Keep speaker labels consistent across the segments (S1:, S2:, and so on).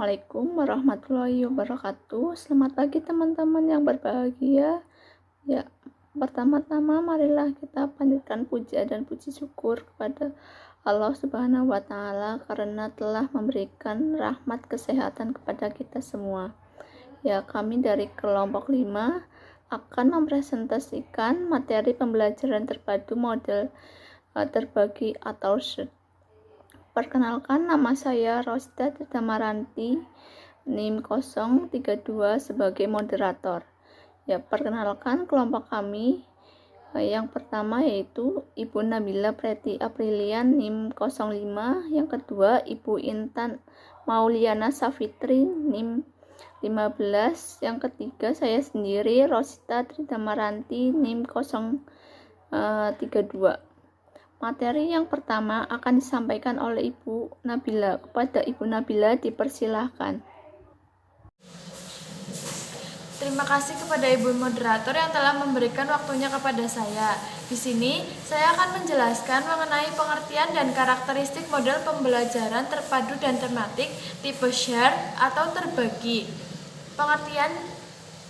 S1: Assalamualaikum warahmatullahi wabarakatuh. Selamat pagi teman-teman yang berbahagia. Ya, pertama-tama marilah kita panjatkan puja dan puji syukur kepada Allah Subhanahu wa taala karena telah memberikan rahmat kesehatan kepada kita semua. Ya, kami dari kelompok 5 akan mempresentasikan materi pembelajaran terpadu model terbagi atau SHART. Perkenalkan, nama saya Rosda Tamaranti, NIM 032 sebagai moderator. Ya, perkenalkan kelompok kami. Yang pertama yaitu Ibu Nabila Preti Aprilian NIM 05, yang kedua Ibu Intan Mauliana Safitri NIM 15, yang ketiga saya sendiri Rosda Tamaranti NIM 032. Materi yang pertama akan disampaikan oleh Ibu Nabila. Kepada Ibu Nabila dipersilahkan.
S2: Terima kasih kepada Ibu moderator yang telah memberikan waktunya kepada saya. Di sini, saya akan menjelaskan mengenai pengertian dan karakteristik model pembelajaran terpadu dan tematik tipe share atau terbagi. Pengertian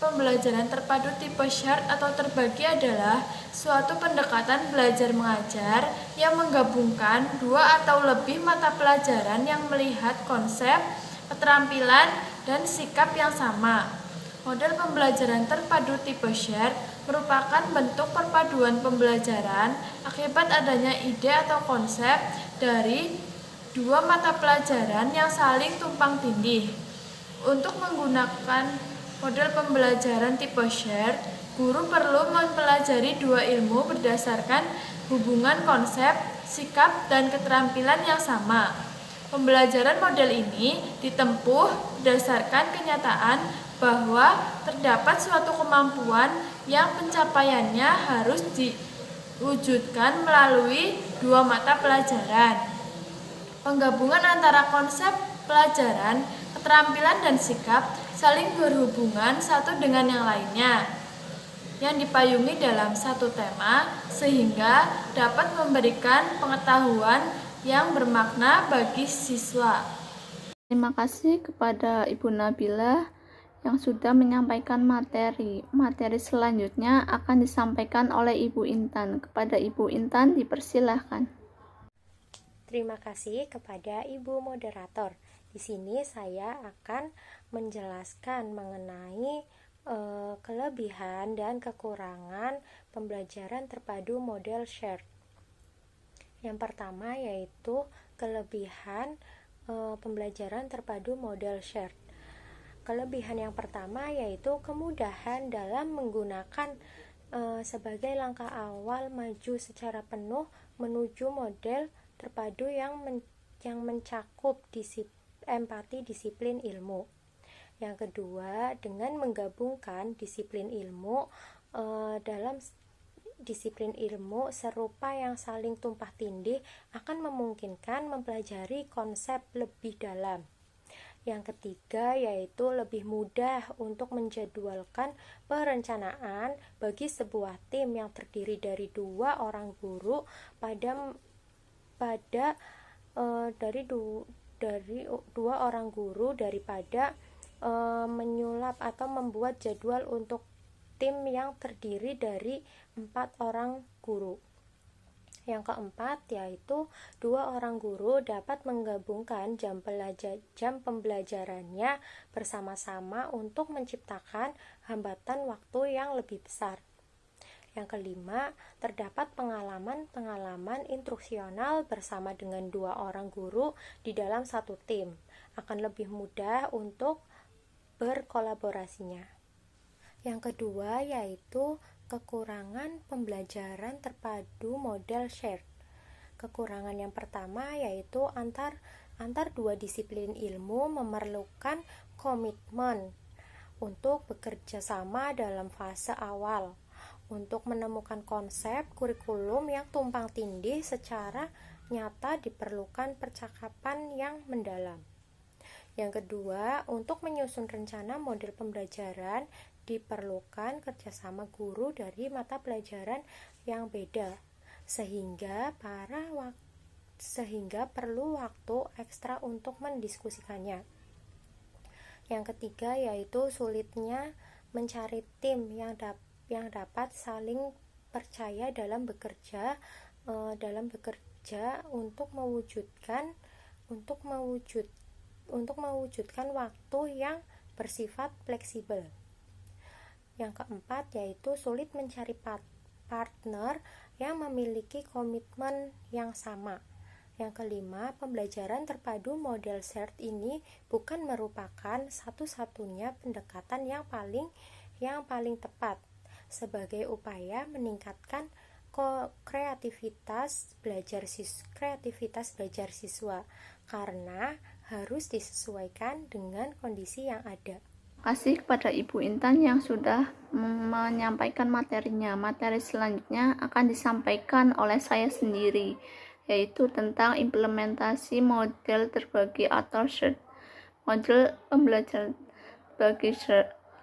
S2: pembelajaran terpadu tipe share atau terbagi adalah suatu pendekatan belajar mengajar yang menggabungkan dua atau lebih mata pelajaran yang melihat konsep, keterampilan, dan sikap yang sama. Model pembelajaran terpadu tipe share merupakan bentuk perpaduan pembelajaran akibat adanya ide atau konsep dari dua mata pelajaran yang saling tumpang tindih. Untuk menggunakan model pembelajaran tipe share, guru perlu mempelajari dua ilmu berdasarkan hubungan konsep, sikap, dan keterampilan yang sama. Pembelajaran model ini ditempuh berdasarkan kenyataan bahwa terdapat suatu kemampuan yang pencapaiannya harus diwujudkan melalui dua mata pelajaran. Penggabungan antara konsep pelajaran, keterampilan, dan sikap saling berhubungan satu dengan yang lainnya, yang dipayungi dalam satu tema sehingga dapat memberikan pengetahuan yang bermakna bagi siswa.
S1: Terima kasih kepada Ibu Nabila yang sudah menyampaikan materi. Materi selanjutnya akan disampaikan oleh Ibu Intan. Kepada Ibu Intan dipersilahkan.
S3: Terima kasih kepada Ibu moderator. Di sini saya akan menjelaskan mengenai kelebihan dan kekurangan pembelajaran terpadu model share. Yang pertama yaitu kelebihan pembelajaran terpadu model share. Kelebihan yang pertama yaitu kemudahan dalam menggunakan sebagai langkah awal maju secara penuh menuju model terpadu yang mencakup empati disiplin ilmu. Yang kedua, dengan menggabungkan disiplin ilmu dalam disiplin ilmu serupa yang saling tumpah tindih akan memungkinkan mempelajari konsep lebih dalam. Yang ketiga yaitu lebih mudah untuk menjadwalkan perencanaan bagi sebuah tim yang terdiri dari dua orang guru dari dua orang guru daripada menyulap atau membuat jadwal untuk tim yang terdiri dari 4 orang guru. Yang keempat yaitu dua orang guru dapat menggabungkan jam pembelajarannya bersama-sama untuk menciptakan hambatan waktu yang lebih besar. Yang kelima, terdapat pengalaman instruksional bersama dengan dua orang guru di dalam satu tim. Akan lebih mudah untuk berkolaborasinya. Yang kedua yaitu kekurangan pembelajaran terpadu model share. Kekurangan yang pertama yaitu antar dua disiplin ilmu memerlukan komitmen untuk bekerja sama dalam fase awal untuk menemukan konsep kurikulum yang tumpang tindih. Secara nyata diperlukan percakapan yang mendalam. Yang kedua, untuk menyusun rencana model pembelajaran diperlukan kerjasama guru dari mata pelajaran yang beda, sehingga perlu waktu ekstra untuk mendiskusikannya. Yang ketiga yaitu sulitnya mencari tim yang dapat saling percaya dalam bekerja untuk mewujudkan waktu yang bersifat fleksibel. Yang keempat yaitu sulit mencari partner yang memiliki komitmen yang sama. Yang kelima, pembelajaran terpadu model SHARE ini bukan merupakan satu-satunya pendekatan yang paling tepat sebagai upaya meningkatkan kreativitas belajar siswa karena harus disesuaikan dengan kondisi yang ada.
S1: Terima kasih kepada Ibu Intan yang sudah menyampaikan materinya. Materi selanjutnya akan disampaikan oleh saya sendiri, yaitu tentang implementasi model terbagi atau SHARE. Model pembelajaran bagi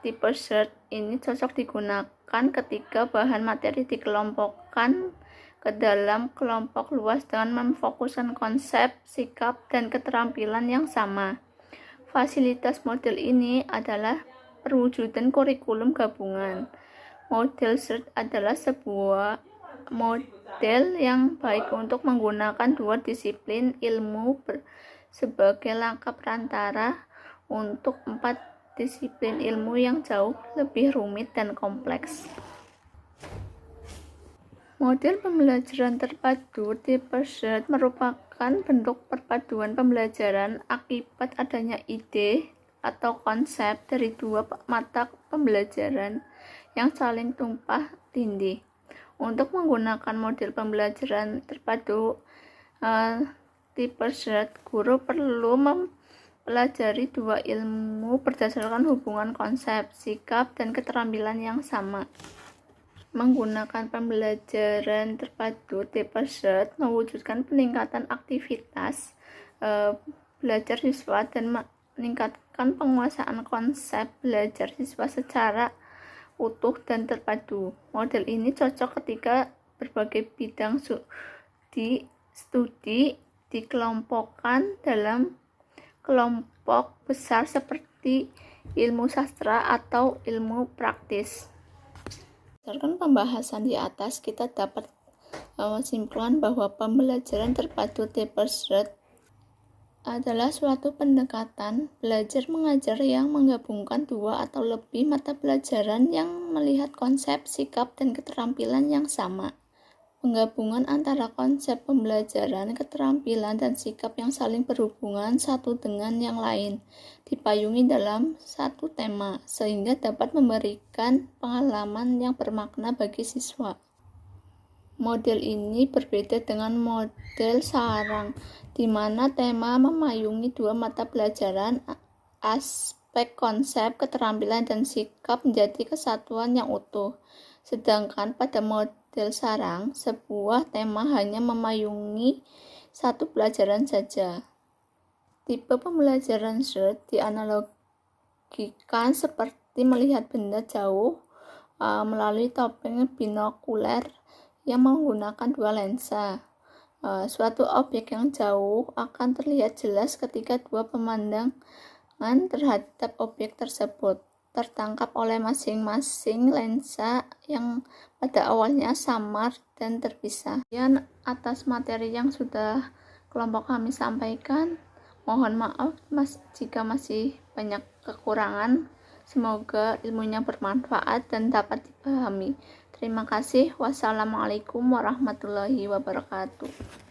S1: tipe SHARE ini cocok digunakan ketika bahan materi dikelompokkan ke dalam kelompok luas dengan memfokuskan konsep, sikap, dan keterampilan yang sama. Fasilitas model ini adalah perwujudan kurikulum gabungan. Model SHARE adalah sebuah model yang baik untuk menggunakan dua disiplin ilmu sebagai langkah perantara untuk 4 disiplin ilmu yang jauh lebih rumit dan kompleks. Model pembelajaran terpadu tipe SHARE merupakan bentuk perpaduan pembelajaran akibat adanya ide atau konsep dari dua mata pembelajaran yang saling tumpah tindih. Untuk menggunakan model pembelajaran terpadu tipe SHARE, guru perlu mempelajari dua ilmu berdasarkan hubungan konsep, sikap, dan keterampilan yang sama. Menggunakan pembelajaran terpadu tipe SHARE mewujudkan peningkatan aktivitas belajar siswa dan meningkatkan penguasaan konsep belajar siswa secara utuh dan terpadu. Model ini cocok ketika berbagai bidang studi dikelompokkan dalam kelompok besar seperti ilmu sastra atau ilmu praktis. Berdasarkan pembahasan di atas, kita dapat menyimpulkan bahwa pembelajaran terpadu tipe SHARE adalah suatu pendekatan belajar mengajar yang menggabungkan dua atau lebih mata pelajaran yang melihat konsep, sikap, dan keterampilan yang sama. Penggabungan antara konsep pembelajaran, keterampilan, dan sikap yang saling berhubungan satu dengan yang lain dipayungi dalam satu tema, sehingga dapat memberikan pengalaman yang bermakna bagi siswa. Model ini berbeda dengan model sarang, di mana tema memayungi dua mata pelajaran, aspek konsep, keterampilan, dan sikap menjadi kesatuan yang utuh. Sedangkan pada model sarang, sebuah tema hanya memayungi satu pelajaran saja. Tipe pembelajaran SHARE dianalogikan seperti melihat benda jauh melalui topeng binokuler yang menggunakan dua lensa. Suatu objek yang jauh akan terlihat jelas ketika dua pemandangan terhadap objek tersebut tertangkap oleh masing-masing lensa yang pada awalnya samar dan terpisah. Kemudian atas materi yang sudah kelompok kami sampaikan, mohon maaf jika masih banyak kekurangan. Semoga ilmunya bermanfaat dan dapat dipahami. Terima kasih. Wassalamualaikum warahmatullahi wabarakatuh.